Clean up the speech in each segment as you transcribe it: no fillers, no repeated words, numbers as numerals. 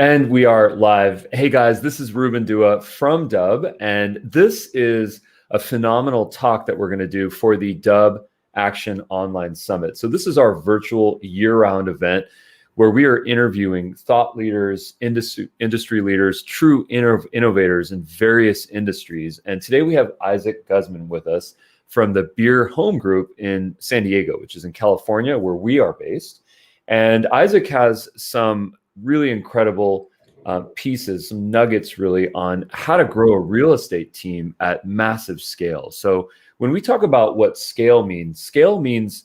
And we are live. Hey guys, this is Ruben Dua from Dubb, and this is a phenomenal talk that we're going to do for the Dubb Action Online Summit. So this is our virtual year-round event where we are interviewing thought leaders, industry leaders, true innovators in various industries. And today we have Isacc Guzman with us from the Beer Home Group in San Diego, which is in California, where we are based. And Isacc has some really incredible pieces, some nuggets really on how to grow a real estate team at massive scale. So when we talk about what scale means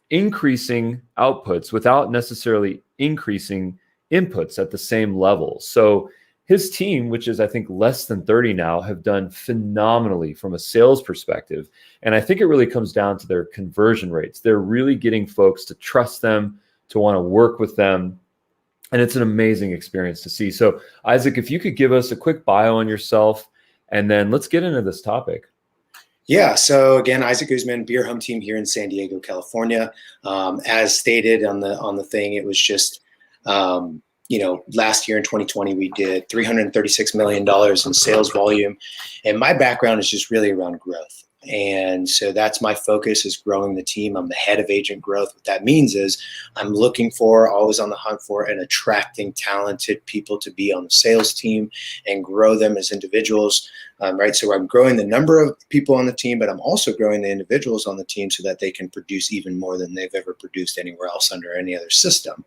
increasing outputs without necessarily increasing inputs at the same level. So his team, which is I think less than 30 now, have done phenomenally from a sales perspective. And I think it really comes down to their conversion rates. They're really getting folks to trust them, to want to work with them. And it's an amazing experience to see. So Isacc, if you could give us a quick bio on yourself, and then let's get into this topic. Yeah. So again, Isacc Guzman, Beer Home Team here in San Diego, California. As stated on the thing, it was just, last year in 2020, we did $336 million in sales volume. And my background is just really around growth. And so that's my focus, is growing the team. I'm the head of agent growth. What that means is I'm looking for, always on the hunt for, and attracting talented people to be on the sales team and grow them as individuals, right? So I'm growing the number of people on the team, but I'm also growing the individuals on the team so that they can produce even more than they've ever produced anywhere else under any other system.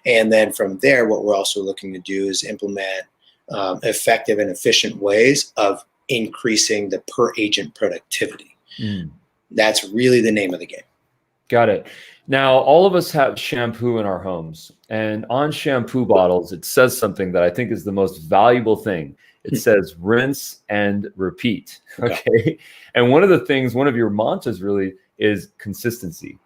And then from there, what we're also looking to do is implement effective and efficient ways of increasing the per agent productivity. That's really the name of the game. Got it. Now, all of us have shampoo in our homes, and on shampoo bottles, it says something that I think is the most valuable thing. It says rinse and repeat. Okay. And one of your mantras really is consistency.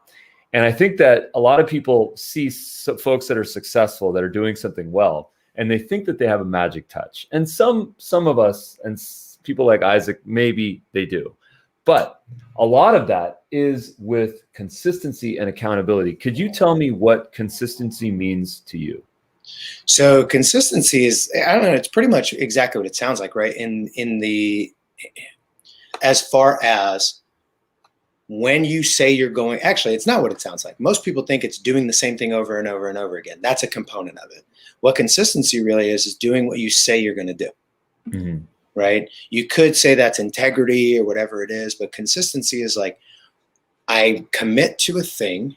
And I think that a lot of people see folks that are successful, that are doing something well, and they think that they have a magic touch. And some of us, and people like Isacc, maybe they do. But a lot of that is with consistency and accountability. Could you tell me what consistency means to you? So consistency is, I don't know, it's pretty much exactly what it sounds like, right? As far as when you say you're going, actually, it's not what it sounds like. Most people think it's doing the same thing over and over and over again. That's a component of it. What consistency really is doing what you say you're going to do. Mm-hmm. Right? You could say that's integrity or whatever it is, but consistency is like, I commit to a thing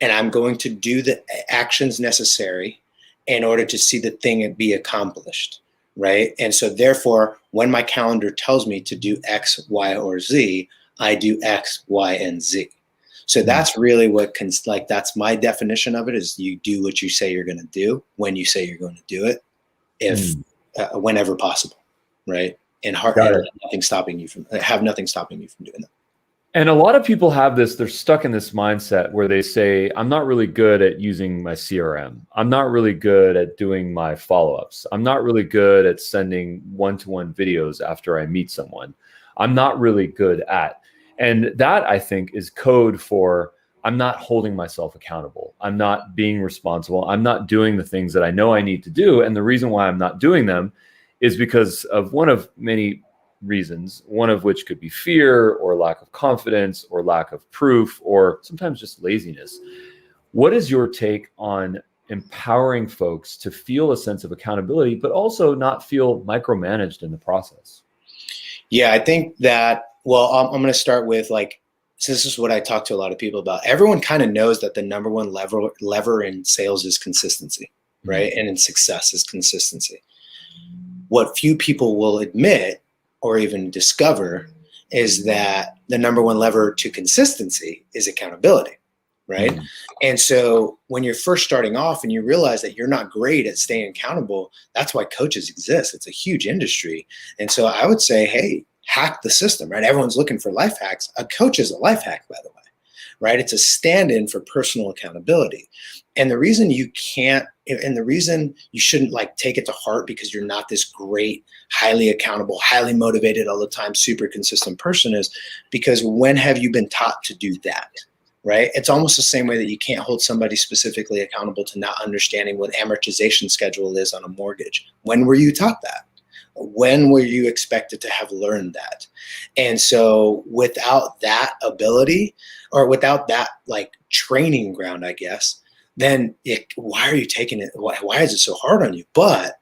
and I'm going to do the actions necessary in order to see the thing be accomplished. Right? And so therefore, when my calendar tells me to do X, Y, or Z, I do X, Y, and Z. So that's really what that's my definition of it, is you do what you say you're going to do when you say you're going to do it, whenever possible. Right. And nothing stopping you from doing that. And a lot of people have this, they're stuck in this mindset where they say, I'm not really good at using my CRM. I'm not really good at doing my follow-ups. I'm not really good at sending one-to-one videos after I meet someone. I'm not really good at. And that, I think, is code for I'm not holding myself accountable. I'm not being responsible. I'm not doing the things that I know I need to do. And the reason why I'm not doing them is because of one of many reasons, one of which could be fear or lack of confidence or lack of proof or sometimes just laziness. What is your take on empowering folks to feel a sense of accountability, but also not feel micromanaged in the process? Yeah, I think that, well, I'm going to start with so this is what I talk to a lot of people about. Everyone kind of knows that the number one lever in sales is consistency, right? And in success is consistency. What few people will admit or even discover is that the number one lever to consistency is accountability, right? And so when you're first starting off and you realize that you're not great at staying accountable, that's why coaches exist. It's a huge industry. And so I would say, hey, hack the system, right? Everyone's looking for life hacks. A coach is a life hack, by the way, right? It's a stand-in for personal accountability. And the reason you can't, and the reason you shouldn't take it to heart because you're not this great, highly accountable, highly motivated all the time, super consistent person is because when have you been taught to do that, right? It's almost the same way that you can't hold somebody specifically accountable to not understanding what amortization schedule is on a mortgage. When were you taught that? When were you expected to have learned that? And so without that ability, or without that like training ground, I guess, then why are you taking it? Why is it so hard on you? But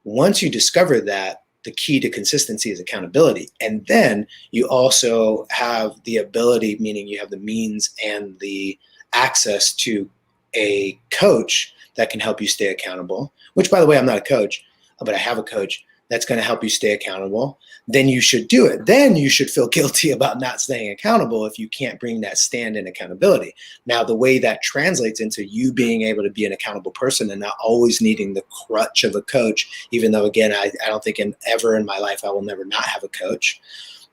once you discover that, the key to consistency is accountability. And then you also have the ability, meaning you have the means and the access to a coach that can help you stay accountable, which, by the way, I'm not a coach, but I have a coach that's going to help you stay accountable. Then you should do it. Then you should feel guilty about not staying accountable if you can't bring that stand in accountability. Now, the way that translates into you being able to be an accountable person and not always needing the crutch of a coach, even though, again, I don't think ever in my life I will never not have a coach.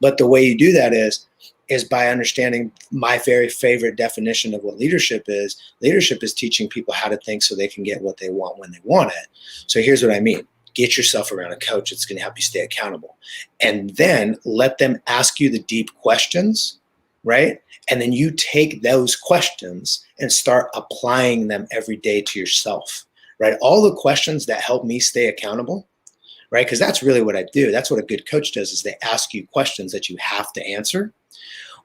But the way you do that is by understanding my very favorite definition of what leadership is. Leadership is teaching people how to think so they can get what they want when they want it. So here's what I mean. Get yourself around a coach that's going to help you stay accountable. And then let them ask you the deep questions, right? And then you take those questions and start applying them every day to yourself, right? All the questions that help me stay accountable, right? Because that's really what I do. That's what a good coach does, is they ask you questions that you have to answer.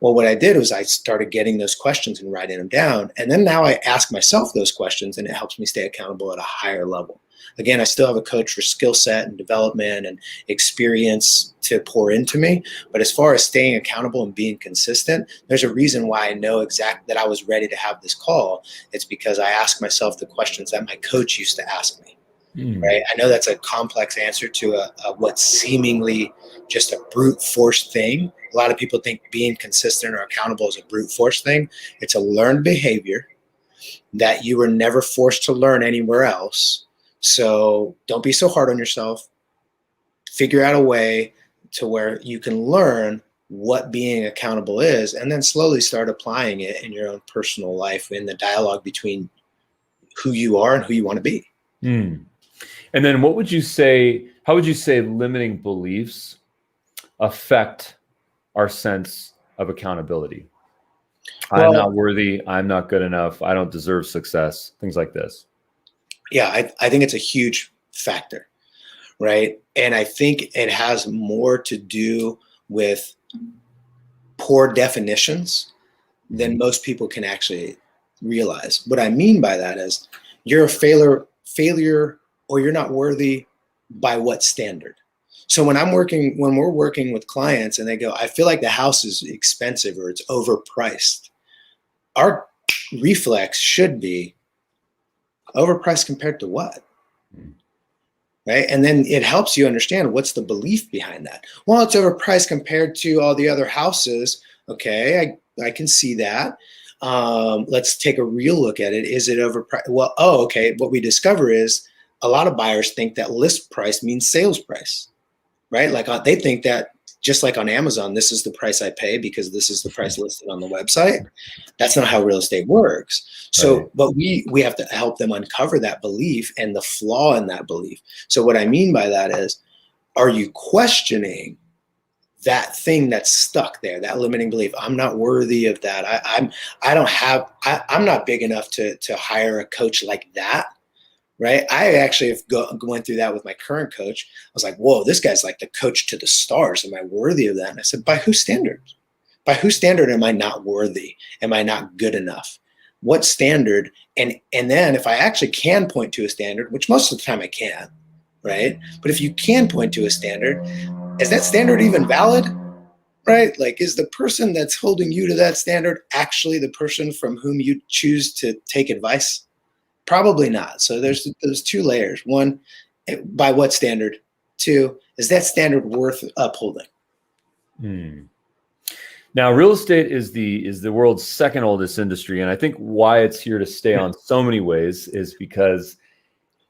Well, what I did was I started getting those questions and writing them down. And then now I ask myself those questions, and it helps me stay accountable at a higher level. Again, I still have a coach for skill set and development and experience to pour into me. But as far as staying accountable and being consistent, there's a reason why I know exactly that I was ready to have this call. It's because I ask myself the questions that my coach used to ask me. Right? I know that's a complex answer to a what's seemingly just a brute force thing. A lot of people think being consistent or accountable is a brute force thing. It's a learned behavior that you were never forced to learn anywhere else. So don't be so hard on yourself. Figure out a way to where you can learn what being accountable is, and then slowly start applying it in your own personal life, in the dialogue between who you are and who you want to be. And then how would you say limiting beliefs affect our sense of accountability? Well, I'm not worthy. I'm not good enough. I don't deserve success. Things like this. Yeah, I think it's a huge factor, right? And I think it has more to do with poor definitions than most people can actually realize. What I mean by that is you're a failure, or you're not worthy by what standard? So when we're working with clients and they go, I feel like the house is expensive or it's overpriced, our reflex should be, overpriced compared to what? Right? And then it helps you understand what's the belief behind that. Well, it's overpriced compared to all the other houses. Okay, I can see that. Let's take a real look at it. Is it overpriced? Well, okay. What we discover is a lot of buyers think that list price means sales price, right? Like they think that, just like on Amazon, this is the price I pay because this is the price listed on the website. That's not how real estate works. So, right. But we have to help them uncover that belief and the flaw in that belief. So what I mean by that is, are you questioning that thing that's stuck there, that limiting belief? I'm not worthy of that. I'm not big enough to hire a coach like that. Right. I actually have went through that with my current coach. I was like, whoa, this guy's like the coach to the stars. Am I worthy of that? And I said, by whose standard? By whose standard am I not worthy? Am I not good enough? What standard? And then if I actually can point to a standard, which most of the time I can, right? But if you can point to a standard, is that standard even valid? Right? Like, is the person that's holding you to that standard actually the person from whom you choose to take advice? Probably not. So there's two layers. One, by what standard? Two, is that standard worth upholding? Now, real estate is the world's second oldest industry, and I think why it's here to stay on so many ways is because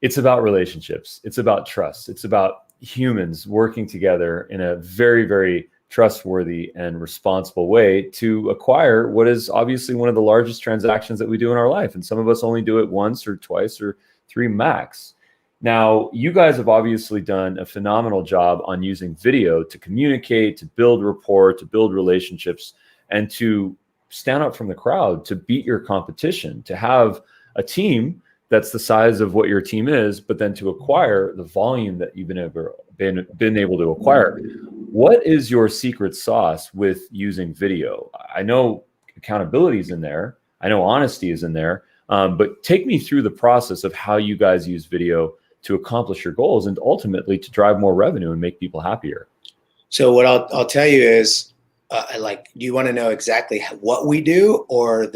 it's about relationships. It's about trust. It's about humans working together in a very, very trustworthy and responsible way to acquire what is obviously one of the largest transactions that we do in our life. And some of us only do it once or twice or three max. Now, you guys have obviously done a phenomenal job on using video to communicate, to build rapport, to build relationships, and to stand up from the crowd, to beat your competition, to have a team that's the size of what your team is, but then to acquire the volume that you've been able to acquire. What is your secret sauce with using video? I know accountability is in there. I know honesty is in there. But take me through the process of how you guys use video to accomplish your goals and ultimately to drive more revenue and make people happier. So what I'll tell you is, do you want to know exactly what we do, or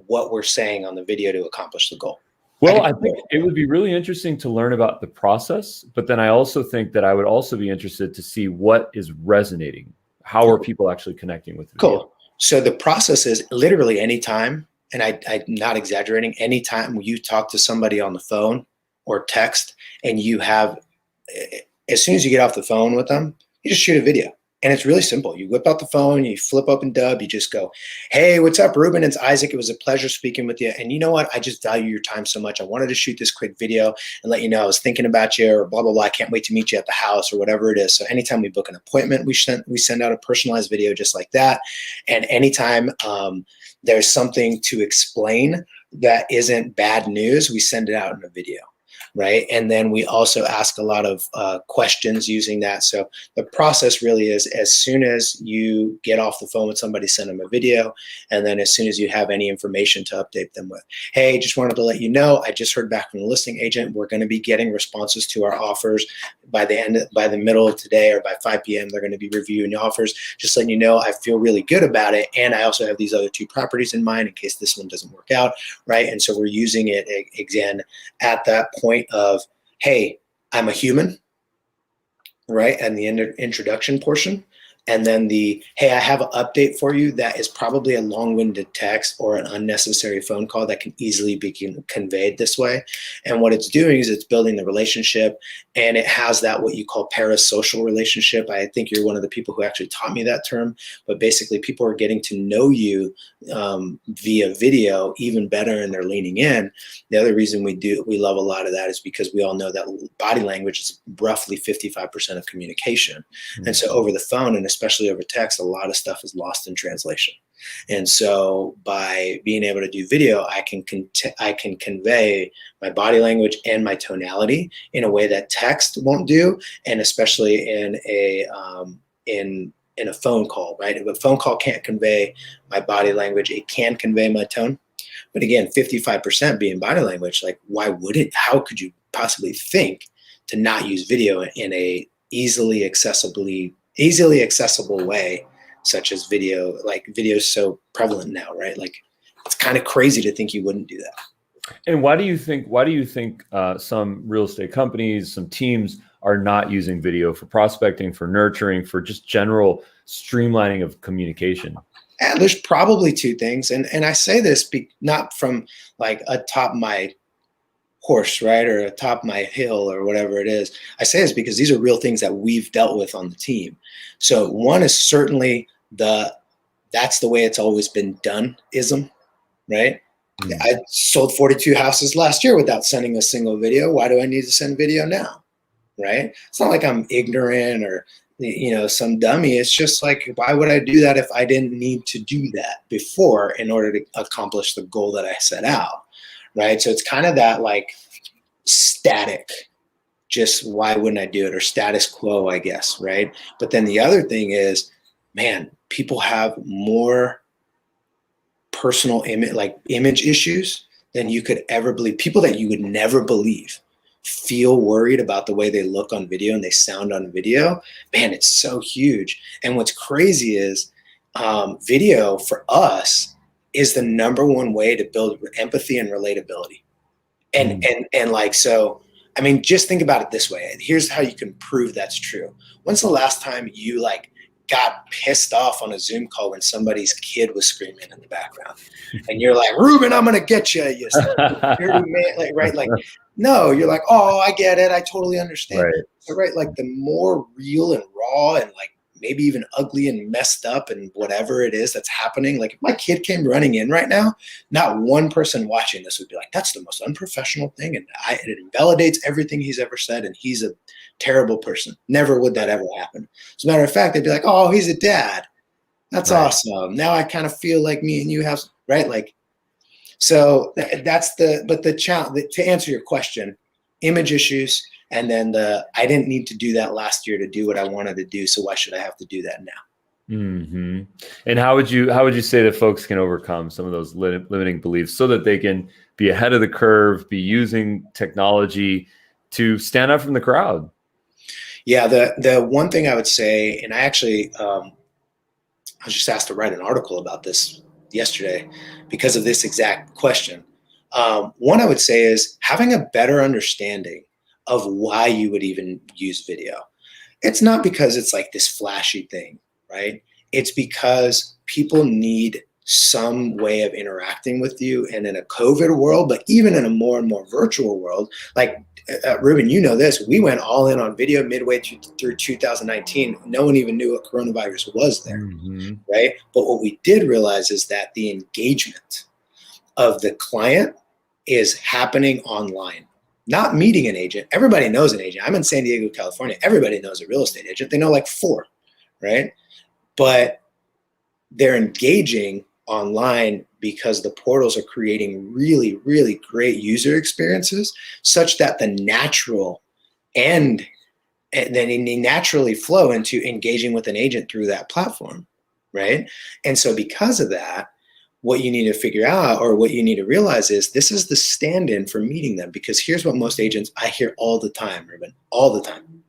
what we're saying on the video to accomplish the goal? Well, I think it would be really interesting to learn about the process, but then I also think that I would also be interested to see what is resonating. How are people actually connecting with video? Cool. So the process is literally anytime, and I'm not exaggerating, anytime you talk to somebody on the phone or text, and you have, as soon as you get off the phone with them, you just shoot a video. And it's really simple. You whip out the phone, you flip open Dubb, you just go, "Hey, what's up, Ruben? It's Isaac. It was a pleasure speaking with you. And you know what? I just value your time so much. I wanted to shoot this quick video and let you know I was thinking about you, or blah, blah, blah. I can't wait to meet you at the house," or whatever it is. So anytime we book an appointment, we send out a personalized video just like that. And anytime there's something to explain that isn't bad news, we send it out in a video. Right. And then we also ask a lot of questions using that. So the process really is, as soon as you get off the phone with somebody, send them a video. And then as soon as you have any information to update them with, "Hey, just wanted to let you know, I just heard back from the listing agent. We're going to be getting responses to our offers by the middle of today, or by 5 p.m. They're going to be reviewing the offers. Just letting you know, I feel really good about it. And I also have these other 2 properties in mind in case this one doesn't work out." Right. And so we're using it again at that point of, "Hey, I'm a human," right? And the introduction portion. And then the, "Hey, I have an update for you," that is probably a long-winded text or an unnecessary phone call that can easily be conveyed this way. And what it's doing is it's building the relationship, and it has that what you call parasocial relationship. I think you're one of the people who actually taught me that term, but basically people are getting to know you via video even better, and they're leaning in. The other reason we love a lot of that is because we all know that body language is roughly 55% of communication. Mm-hmm. And so over the phone, and especially over text, a lot of stuff is lost in translation. And so by being able to do video, I can convey my body language and my tonality in a way that text won't do, and especially in a phone call, right? If a phone call can't convey my body language, it can convey my tone. But again, 55% being body language, like, why would it? How could you possibly think to not use video in a easily accessible way, such as video? Like, video is so prevalent now, right? Like, it's kind of crazy to think you wouldn't do that. And why do you think some real estate companies, some teams are not using video for prospecting, for nurturing, for just general streamlining of communication? And there's probably 2 things. And I say this not from like atop my horse, right? Or atop my hill, or whatever it is. I say this because these are real things that we've dealt with on the team. So one is certainly that's the way it's always been done-ism, right? Mm-hmm. I sold 42 houses last year without sending a single video. Why do I need to send video now? Right? It's not like I'm ignorant or, some dummy. It's just like, why would I do that if I didn't need to do that before in order to accomplish the goal that I set out? Right? So it's kind of that like static, just why wouldn't I do it, or status quo, I guess. Right? But then the other thing is, man, people have more personal image issues than you could ever believe. People that you would never believe feel worried about the way they look on video and they sound on video. Man, it's so huge. And what's crazy is video for us is the #1 way to build empathy and relatability. And so, I mean, just think about it this way. Here's how you can prove that's true. When's the last time you got pissed off on a Zoom call when somebody's kid was screaming in the background, and you're like, "Ruben, I'm gonna get you," right? Like, no, you're like, "Oh, I get it. I totally understand." Right. So, right, like the more real and raw and like maybe even ugly and messed up and whatever it is that's happening. Like, if my kid came running in right now, not one person watching this would be like, "That's the most unprofessional thing, and it invalidates everything he's ever said, and he's a terrible person." Never would that ever happen. As a matter of fact, they'd be like, "Oh, he's a dad." That's Right. awesome. Now I kind of feel like me and you have, right? Like, so that's but the challenge, to answer your question, image issues. And then I didn't need to do that last year to do what I wanted to do. So why should I have to do that now? Hmm. And how would you say that folks can overcome some of those limiting beliefs so that they can be ahead of the curve, be using technology to stand out from the crowd? Yeah, the one thing I would say, and I actually I was just asked to write an article about this yesterday because of this exact question. One I would say is having a better understanding of why you would even use video. It's not because it's like this flashy thing, right? It's because people need some way of interacting with you. And in a COVID world, but even in a more and more virtual world, like Ruben, you know this, we went all in on video midway through 2019. No one even knew what coronavirus was there, Hmm. right? But what we did realize is that the engagement of the client is happening online, not meeting an agent. Everybody knows an agent. I'm in San Diego, California. Everybody knows a real estate agent. They know like four, right? But they're engaging online because the portals are creating really, really great user experiences such that the natural and then they naturally flow into engaging with an agent through that platform, right? And so because of that, what you need to figure out or what you need to realize is this is the stand-in for meeting them, because here's what most agents I hear all the time, Ruben, all the time.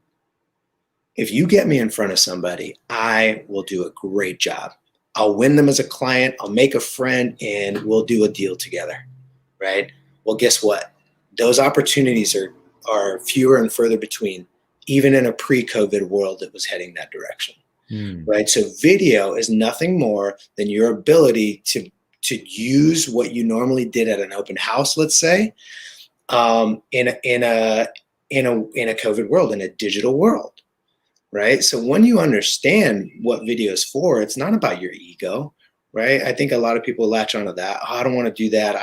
If you get me in front of somebody, I will do a great job. I'll win them as a client, I'll make a friend, and we'll do a deal together, right? Well, guess what? Those opportunities are fewer and further between, even in a pre-COVID world that was heading that direction, right? So video is nothing more than your ability to use what you normally did at an open house, let's say, in a COVID world, in a digital world, right? So when you understand what video is for, it's not about your ego, right? I think a lot of people latch onto that. Oh, I don't want to do that.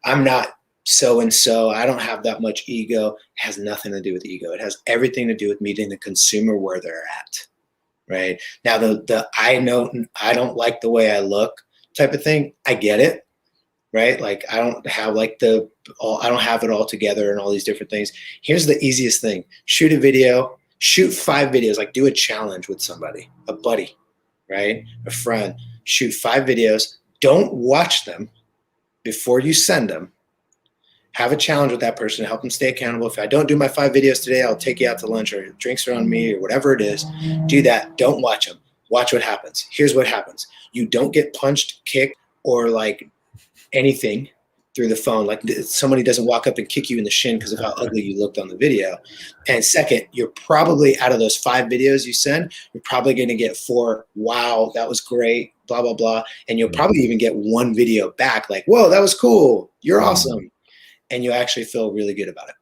I'm not so and so. I don't have that much ego. It has nothing to do with ego. It has everything to do with meeting the consumer where they're at, right? Now the I know I don't like the way I look type of thing. I get it, right? Like I don't have I don't have it all together and all these different things. Here's the easiest thing: shoot a video, shoot 5 videos, like do a challenge with somebody, a buddy, right? A friend. Shoot 5 videos. Don't watch them before you send them. Have a challenge with that person, help them stay accountable. If I don't do my 5 videos today, I'll take you out to lunch, or drinks are on me, or whatever it is. Do that. Don't watch them. Watch what happens. Here's what happens. You don't get punched, kicked, or like anything through the phone. Like somebody doesn't walk up and kick you in the shin because of how ugly you looked on the video. And second, you're probably, out of those 5 videos you send, you're probably going to get 4, wow, that was great, blah, blah, blah. And you'll probably even get 1 video back like, whoa, that was cool. You're awesome. And you actually feel really good about it.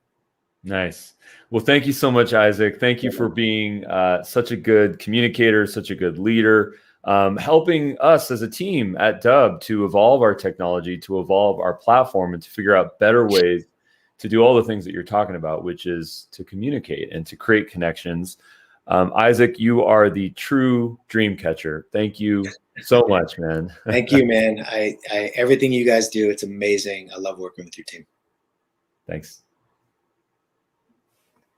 Nice. Well, thank you so much, Isaac. Thank you for being such a good communicator, such a good leader, helping us as a team at Dubb to evolve our technology, to evolve our platform, and to figure out better ways to do all the things that you're talking about, which is to communicate and to create connections. Isaac, you are the true dream catcher. Thank you so much, man. Thank you, man. I everything you guys do, it's amazing. I love working with your team. Thanks.